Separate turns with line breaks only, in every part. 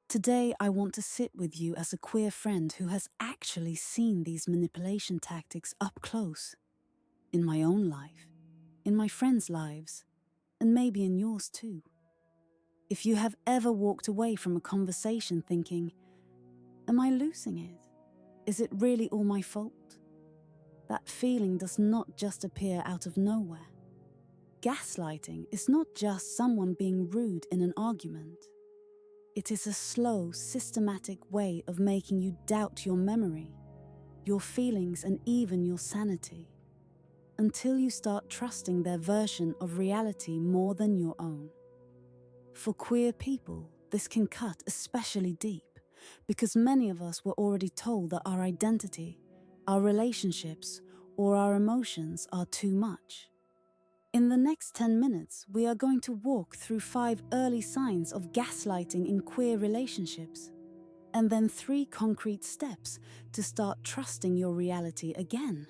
Today, I want to sit with you as a queer friend who has actually seen these manipulation tactics up close. In my own life, in my friends' lives, and maybe in yours too. If you have ever walked away from a conversation thinking, am I losing it? Is it really all my fault? That feeling does not just appear out of nowhere. Gaslighting is not just someone being rude in an argument. It is a slow, systematic way of making you doubt your memory, your feelings, and even your sanity, until you start trusting their version of reality more than your own. For queer people, this can cut especially deep, because many of us were already told that our identity, our relationships, or our emotions are too much. In the next 10 minutes, we are going to walk through 5 early signs of gaslighting in queer relationships, and then 3 concrete steps to start trusting your reality again.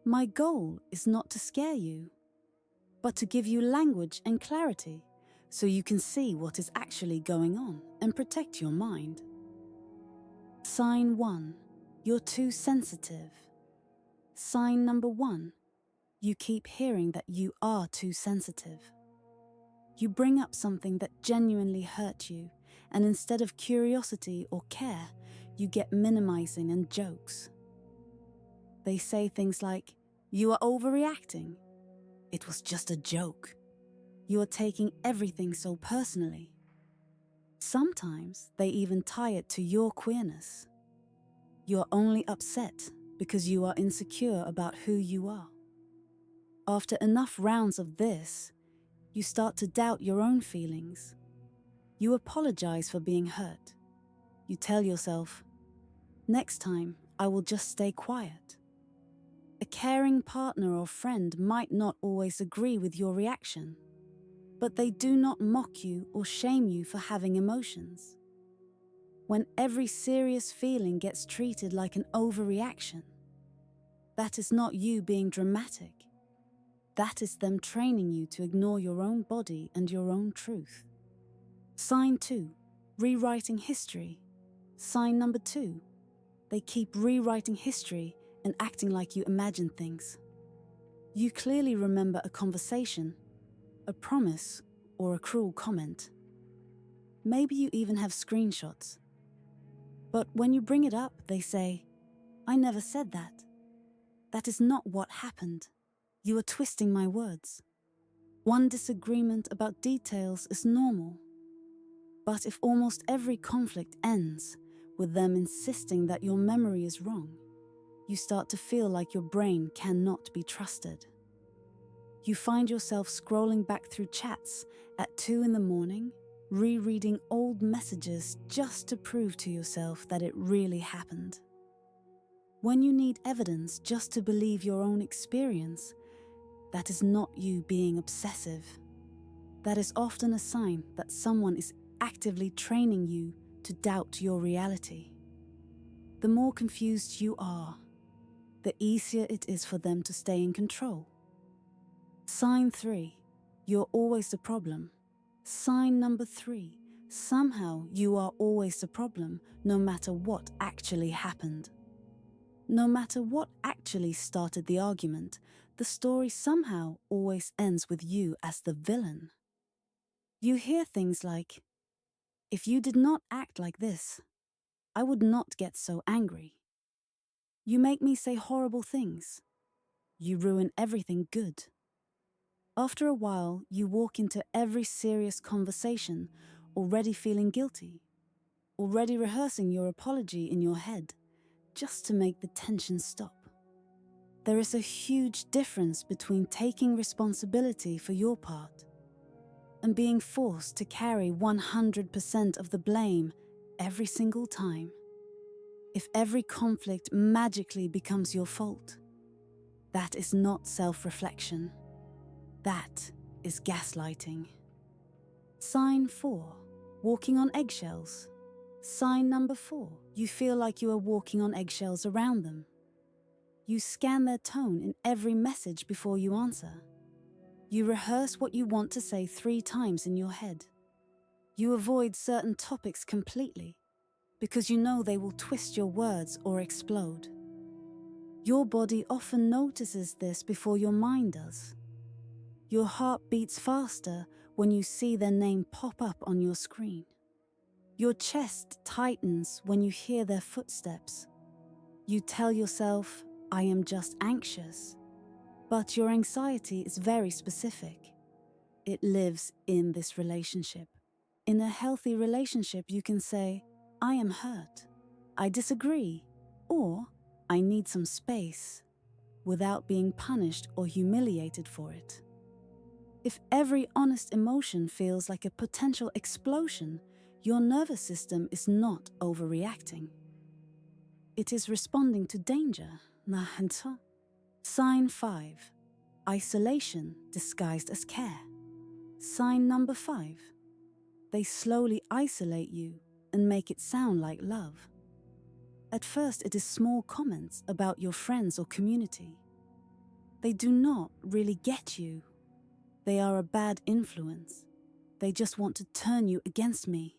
My goal is not to scare you, but to give you language and clarity so you can see what is actually going on and protect your mind. Sign 1. You're too sensitive. Sign number 1. You keep hearing that you are too sensitive. You bring up something that genuinely hurt you, and instead of curiosity or care, you get minimizing and jokes. They say things like, "You are overreacting. It was just a joke. You are taking everything so personally." Sometimes they even tie it to your queerness. You are only upset because you are insecure about who you are. After enough rounds of this, you start to doubt your own feelings. You apologize for being hurt. You tell yourself, next time I will just stay quiet. A caring partner or friend might not always agree with your reaction, but they do not mock you or shame you for having emotions. When every serious feeling gets treated like an overreaction, that is not you being dramatic. That is them training you to ignore your own body and your own truth. Sign 2. Rewriting history. Sign number 2. They keep rewriting history and acting like you imagine things. You clearly remember a conversation, a promise, or a cruel comment. Maybe you even have screenshots. But when you bring it up, they say, "I never said that. That is not what happened. You are twisting my words." One disagreement about details is normal. But if almost every conflict ends with them insisting that your memory is wrong, you start to feel like your brain cannot be trusted. You find yourself scrolling back through chats at 2 in the morning, rereading old messages just to prove to yourself that it really happened. When you need evidence just to believe your own experience, that is not you being obsessive. That is often a sign that someone is actively training you to doubt your reality. The more confused you are, the easier it is for them to stay in control. Sign 3. You're always the problem. Sign number 3. Somehow you are always the problem, no matter what actually happened. No matter what actually started the argument, the story somehow always ends with you as the villain. You hear things like, "If you did not act like this, I would not get so angry. You make me say horrible things. You ruin everything good." After a while, you walk into every serious conversation already feeling guilty, already rehearsing your apology in your head, just to make the tension stop. There is a huge difference between taking responsibility for your part and being forced to carry 100% of the blame every single time. If every conflict magically becomes your fault, that is not self-reflection. That is gaslighting. Sign 4. Walking on eggshells. Sign number 4. You feel like you are walking on eggshells around them. You scan their tone in every message before you answer. You rehearse what you want to say 3 times in your head. You avoid certain topics completely because you know they will twist your words or explode. Your body often notices this before your mind does. Your heart beats faster when you see their name pop up on your screen. Your chest tightens when you hear their footsteps. You tell yourself, I am just anxious. But your anxiety is very specific. It lives in this relationship. In a healthy relationship, you can say, I am hurt, I disagree, or I need some space, without being punished or humiliated for it. If every honest emotion feels like a potential explosion, your nervous system is not overreacting. It is responding to danger. Sign 5. Isolation disguised as care. Sign number 5. They slowly isolate you and make it sound like love. At first, it is small comments about your friends or community. They do not really get you. They are a bad influence. They just want to turn you against me.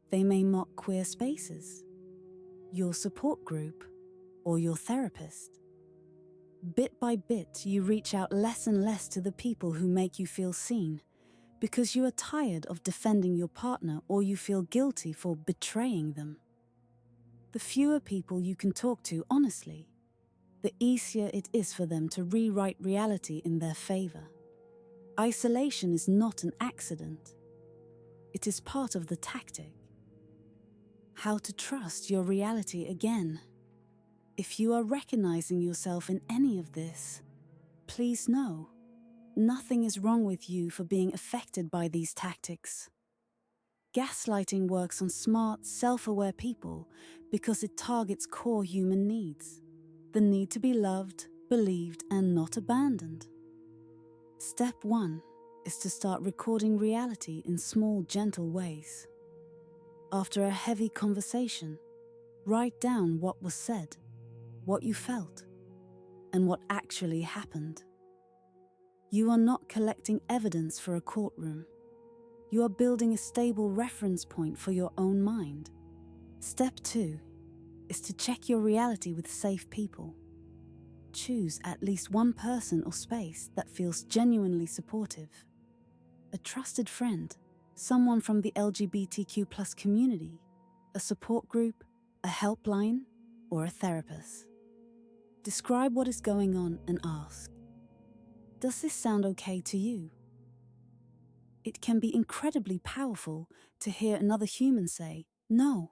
They may mock queer spaces, your support group, or your therapist. Bit by bit, you reach out less and less to the people who make you feel seen, because you are tired of defending your partner or you feel guilty for betraying them. The fewer people you can talk to honestly, the easier it is for them to rewrite reality in their favor. Isolation is not an accident. It is part of the tactic. How to trust your reality again. If you are recognizing yourself in any of this, please know, nothing is wrong with you for being affected by these tactics. Gaslighting works on smart, self-aware people because it targets core human needs. The need to be loved, believed, and not abandoned. Step 1 is to start recording reality in small, gentle ways. After a heavy conversation, write down what was said, what you felt, and what actually happened. You are not collecting evidence for a courtroom. You are building a stable reference point for your own mind. Step 2 is to check your reality with safe people. Choose at least one person or space that feels genuinely supportive. A trusted friend, someone from the LGBTQ+ community, a support group, a helpline, or a therapist. Describe what is going on and ask, does this sound okay to you? It can be incredibly powerful to hear another human say, no,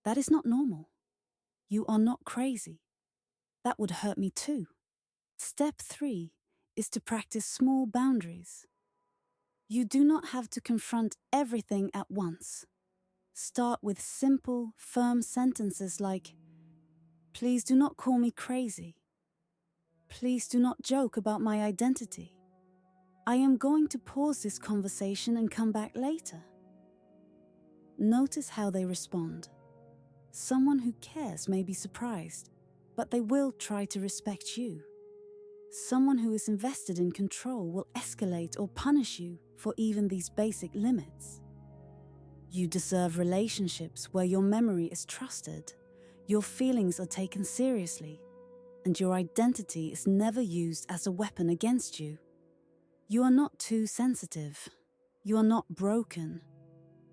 that is not normal. You are not crazy. That would hurt me too. Step 3 is to practice small boundaries. You do not have to confront everything at once. Start with simple, firm sentences like, please do not call me crazy. Please do not joke about my identity. I am going to pause this conversation and come back later. Notice how they respond. Someone who cares may be surprised, but they will try to respect you. Someone who is invested in control will escalate or punish you for even these basic limits. You deserve relationships where your memory is trusted, your feelings are taken seriously, and your identity is never used as a weapon against you. You are not too sensitive. You are not broken.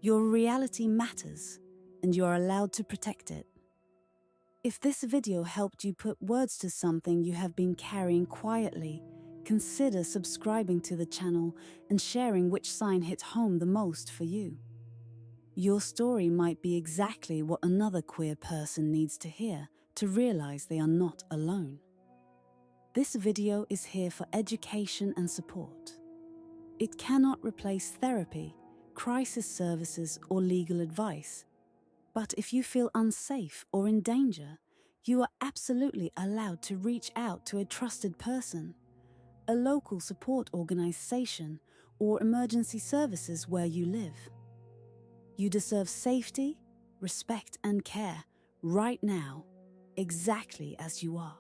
Your reality matters, and you are allowed to protect it. If this video helped you put words to something you have been carrying quietly, consider subscribing to the channel and sharing which sign hit home the most for you. Your story might be exactly what another queer person needs to hear to realize they are not alone. This video is here for education and support. It cannot replace therapy, crisis services, or legal advice. But if you feel unsafe or in danger, you are absolutely allowed to reach out to a trusted person, a local support organization, or emergency services where you live. You deserve safety, respect, and care right now, exactly as you are.